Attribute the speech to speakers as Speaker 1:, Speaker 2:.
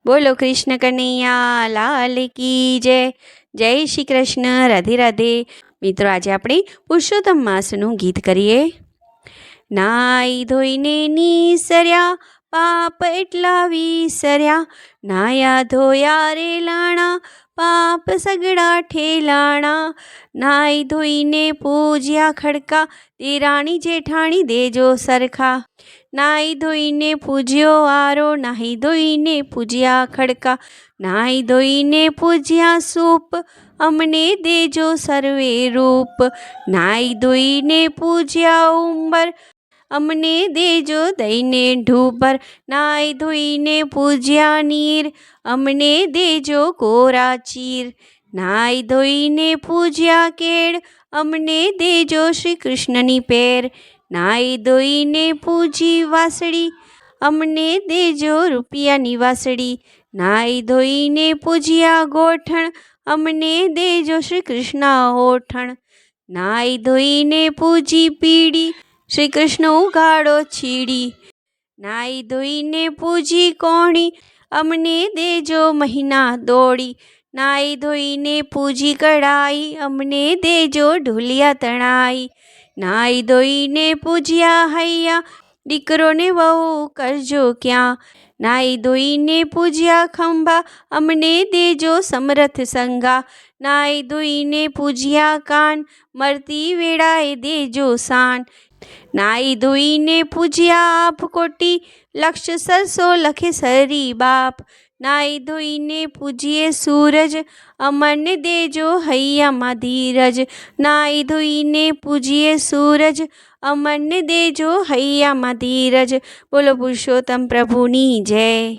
Speaker 1: બોલો કૃષ્ણ કનૈયા લાલ કી જય. જય શ્રી કૃષ્ણ. રાધે રાધે. મિત્રો, આજે આપણે પુરુષોત્તમ માસનું ગીત કરીએ. નાઈ ધોઈને નીસર્યા, પાપ એટલા વિસર્યા, નાયા ધોયા રે લાણા, પાપ સગડા ઠેલાણા. નાઈ ધોઈને પૂજ્યા ખડકા, દેરાણી જેઠાણી દેજો સરખા. નાઈ ધોઈને પૂજ્યો આરો, નાહી ધોઈને પૂજ્યા ખડકા. નાહી ધોઈને પૂજ્યા સૂપ, અમને દેજો સર્વે રૂપ. નાહી ધોઈને પૂજ્યા ઉંબર, અમને દેજો દઈને ઢૂબર. નાહી ધોઈને પૂજ્યા નીર, અમને દેજો કોરા ચીર. નાહી ધોઈને પૂજ્યા કેળ, અમને દેજો શ્રી કૃષ્ણની પેર. નાહી ધોઈને પૂજી વાસળી, અમને દેજો રૂપિયાની વાસળી. નાહી ધોઈને પૂજ્યા ગોઠણ, અમને દેજો શ્રી કૃષ્ણ ઓઠણ. નાહી ધોઈને પૂજી પીડી, શ્રી કૃષ્ણ ઉગાડો છીડી. નાહી ધોઈને પૂજી કોણી, અમને દેજો મહિના દોડી. નાહી ધોઈને પૂજી કઢાઈ, અમને દેજો ઢોલિયા તણાઈ. નાહી ધોઈને પૂજ્યા હૈયા, દીકરોને વહુ કરજો ક્યાં. નાહી ધોઈને પૂજ્યા ખંભા, અમને દેજો સમરથ સંગા. નાહી ધોઈને પૂજ્યા કાન, મરતી વેળાએ દેજો સાન. નાહી ધોઈને પૂજ્યા આભકોટી, લક્ષ સરસો લખે સરી બાપ. નાહી ધોઈને પૂજીએ સૂરજ, અમને દેજો હૈયામાં ધીરજ. નાહી ધોઈને પૂજીએ સૂરજ, અમને દેજો હૈયામાં ધીરજ. બોલો પુરુષોત્તમ પ્રભુની જય.